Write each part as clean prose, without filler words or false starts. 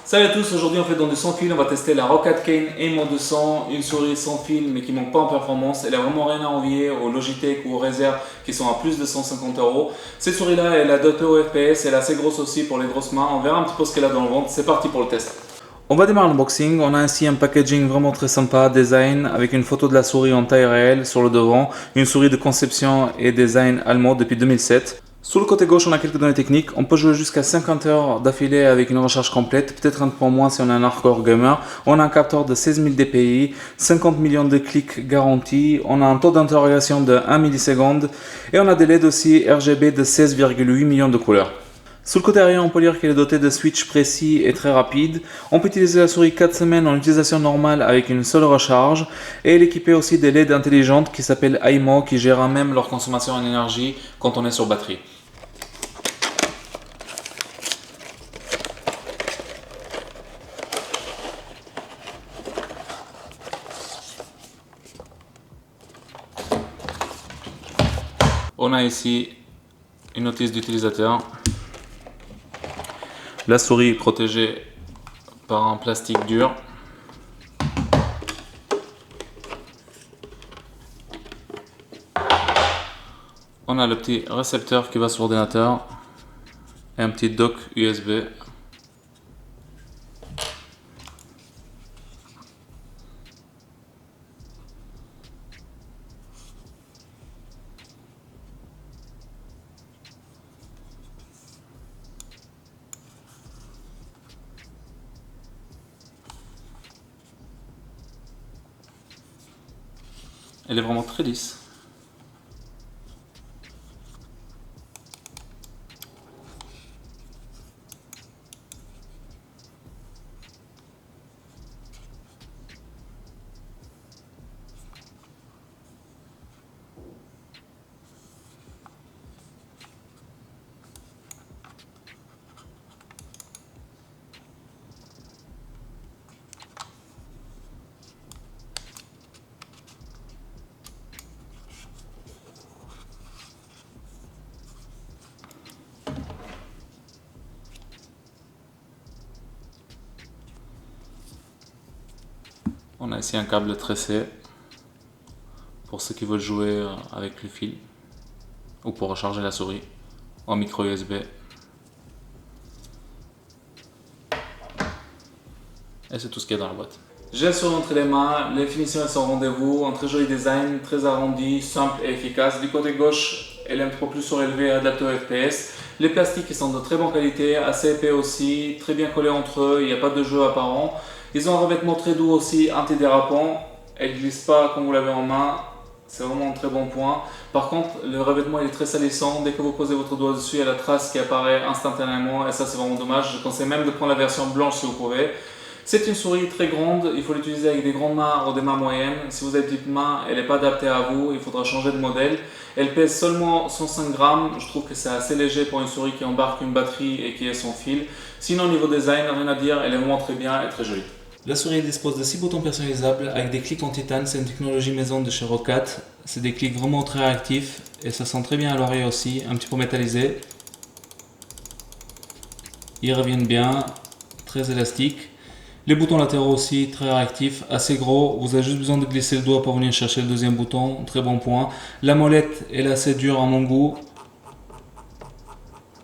Salut à tous, aujourd'hui on fait dans du sans fil, on va tester la Roccat Cane Aimo 200, une souris sans fil mais qui manque pas en performance. Elle a vraiment rien à envier aux Logitech ou aux Razer qui sont à plus de 150 euros. Cette souris là elle adapte au FPS, elle est assez grosse aussi pour les grosses mains. On verra un petit peu ce qu'elle a dans le ventre, c'est parti pour le test. On va démarrer l'unboxing, on a ainsi un packaging vraiment très sympa, design avec une photo de la souris en taille réelle sur le devant, une souris de conception et design allemand depuis 2007. Sous le côté gauche, on a quelques données techniques. On peut jouer jusqu'à 50 heures d'affilée avec une recharge complète, peut-être un peu moins si on est un hardcore gamer. On a un capteur de 16 000 dpi, 50 millions de clics garantis. On a un taux d'interrogation de 1 milliseconde et on a des LED aussi RGB de 16,8 millions de couleurs. Sous le côté arrière, on peut lire qu'elle est dotée de switch précis et très rapide. On peut utiliser la souris 4 semaines en utilisation normale avec une seule recharge. Et elle est équipée aussi des LED intelligentes qui s'appellent Aimo, qui gèrent même leur consommation en énergie quand on est sur batterie. On a ici une notice d'utilisateur. La souris protégée par un plastique dur. On a le petit récepteur qui va sur l'ordinateur et un petit dock USB. Elle est vraiment très lisse. On a ici un câble tressé pour ceux qui veulent jouer avec le fil ou pour recharger la souris en micro USB. Et c'est tout ce qu'il y a dans la boîte. J'ai sur entre les mains, les finitions elles sont au rendez-vous, un très joli design, très arrondi, simple et efficace. Du côté gauche, elle est un peu plus surélevée, adaptée au FPS. Les plastiques ils sont de très bonne qualité, assez épais aussi, très bien collés entre eux, il n'y a pas de jeu apparent. Ils ont un revêtement très doux aussi, antidérapant. Elle ne glisse pas quand vous l'avez en main, c'est vraiment un très bon point. Par contre, le revêtement il est très salissant. Dès que vous posez votre doigt dessus, il y a la trace qui apparaît instantanément et ça c'est vraiment dommage. Je conseille même de prendre la version blanche si vous pouvez. C'est une souris très grande, il faut l'utiliser avec des grandes mains ou des mains moyennes. Si vous avez des petites mains, elle n'est pas adaptée à vous, il faudra changer de modèle. Elle pèse seulement 105 grammes, je trouve que c'est assez léger pour une souris qui embarque une batterie et qui est sans fil. Sinon au niveau design, rien à dire, elle est vraiment très bien et très jolie. La souris dispose de 6 boutons personnalisables avec des clics en titane, c'est une technologie maison de chez Roccat. C'est des clics vraiment très réactifs et ça sent très bien à l'oreille aussi, un petit peu métallisé. Ils reviennent bien, très élastiques. Les boutons latéraux aussi très réactifs, assez gros, vous avez juste besoin de glisser le doigt pour venir chercher le deuxième bouton, très bon point. La molette elle est assez dure à mon goût.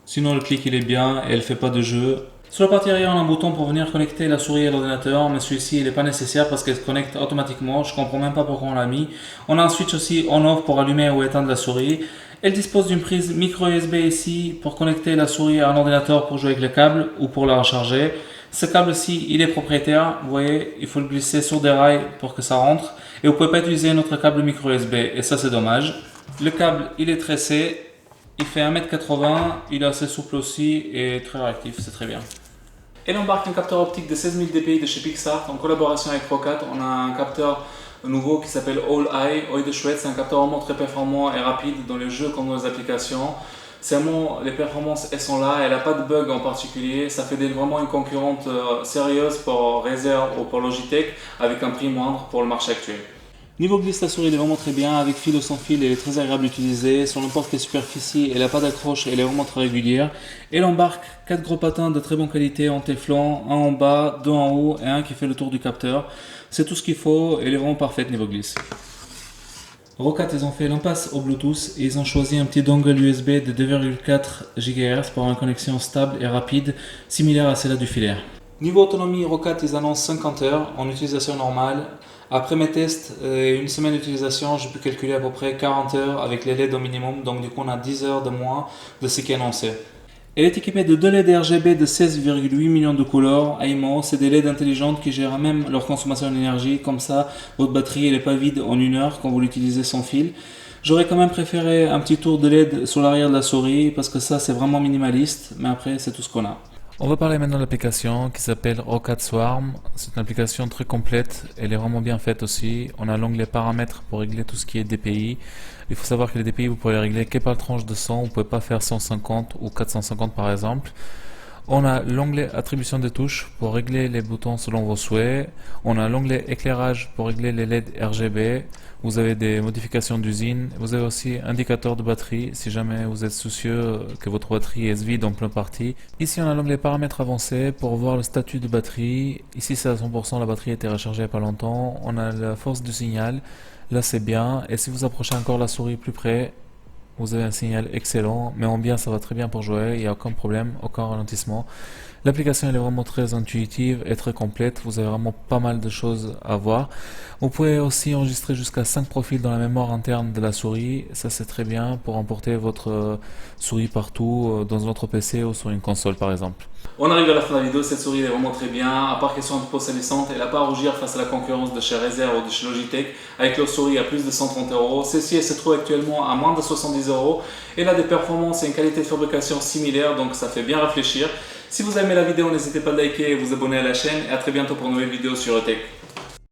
Sinon le clic il est bien et elle fait pas de jeu. Sur la partie arrière on a un bouton pour venir connecter la souris à l'ordinateur, mais celui-ci il n'est pas nécessaire parce qu'elle se connecte automatiquement, je comprends même pas pourquoi on l'a mis. On a un switch aussi on-off pour allumer ou éteindre la souris. Elle dispose d'une prise micro USB ici pour connecter la souris à un ordinateur pour jouer avec le câble ou pour la recharger. Ce câble-ci, il est propriétaire, vous voyez, il faut le glisser sur des rails pour que ça rentre. Et vous ne pouvez pas utiliser notre câble micro USB, et ça c'est dommage. Le câble, il est tressé, il fait 1,80 m, il est assez souple aussi et très réactif, c'est très bien. Elle embarque un capteur optique de 16 000 dpi de chez Pixar, en collaboration avec Roccat. On a un capteur nouveau qui s'appelle All Eye, œil de chouette, c'est un capteur vraiment très performant et rapide dans les jeux comme dans les applications. C'est vraiment, les performances elles sont là, elle n'a pas de bug en particulier, ça fait vraiment une concurrente sérieuse pour Razer ou pour Logitech avec un prix moindre pour le marché actuel. Niveau glisse, la souris elle est vraiment très bien, avec fil ou sans fil, elle est très agréable d'utiliser. Sur n'importe quelle superficie, elle n'a pas d'accroche, elle est vraiment très régulière. Elle embarque 4 gros patins de très bonne qualité en téflon, un en bas, deux en haut et un qui fait le tour du capteur. C'est tout ce qu'il faut, elle est vraiment parfaite niveau glisse. Roccat, ils ont fait l'impasse au Bluetooth et ils ont choisi un petit dongle USB de 2,4 GHz pour une connexion stable et rapide, similaire à celle du filaire. Niveau autonomie, Roccat, ils annoncent 50 heures en utilisation normale. Après mes tests et une semaine d'utilisation, j'ai pu calculer à peu près 40 heures avec les LED au minimum, donc du coup on a 10 heures de moins de ce qui est annoncé. Elle est équipée de 2 LED RGB de 16,8 millions de couleurs AIMO. C'est des LED intelligentes qui gèrent même leur consommation d'énergie. Comme ça, votre batterie n'est pas vide en une heure quand vous l'utilisez sans fil. J'aurais quand même préféré un petit tour de LED sur l'arrière de la souris parce que ça c'est vraiment minimaliste. Mais après, c'est tout ce qu'on a. On va parler maintenant de l'application qui s'appelle Roccat Swarm. C'est une application très complète, elle est vraiment bien faite aussi. On a l'onglet paramètres pour régler tout ce qui est DPI. Il faut savoir que les DPI vous pouvez les régler que par tranche de 100, vous ne pouvez pas faire 150 ou 450 par exemple. On a l'onglet attribution des touches pour régler les boutons selon vos souhaits. On a l'onglet éclairage pour régler les LED RGB. Vous avez des modifications d'usine. Vous avez aussi indicateur de batterie si jamais vous êtes soucieux que votre batterie est vide en plein partie. Ici on a l'onglet paramètres avancés pour voir le statut de batterie. Ici c'est à 100%, la batterie a été rechargée il n'y a pas longtemps. On a la force du signal. Là c'est bien. Et si vous approchez encore la souris plus près, vous avez un signal excellent, mais en bien ça va très bien pour jouer, il n'y a aucun problème, aucun ralentissement. L'application elle est vraiment très intuitive et très complète, vous avez vraiment pas mal de choses à voir. Vous pouvez aussi enregistrer jusqu'à 5 profils dans la mémoire interne de la souris, ça c'est très bien pour emporter votre souris partout, dans un autre PC ou sur une console par exemple. On arrive à la fin de la vidéo, cette souris est vraiment très bien, à part qu'elle soit un peu salissante, elle n'a pas à rougir face à la concurrence de chez Razer ou de chez Logitech, avec leur souris à plus de 130 euros. Celle-ci elle se trouve actuellement à moins de 70 euros, elle a des performances et une qualité de fabrication similaire, donc ça fait bien réfléchir. Si vous aimez la vidéo, n'hésitez pas à liker et vous abonner à la chaîne, et à très bientôt pour une nouvelle vidéo sur Tech.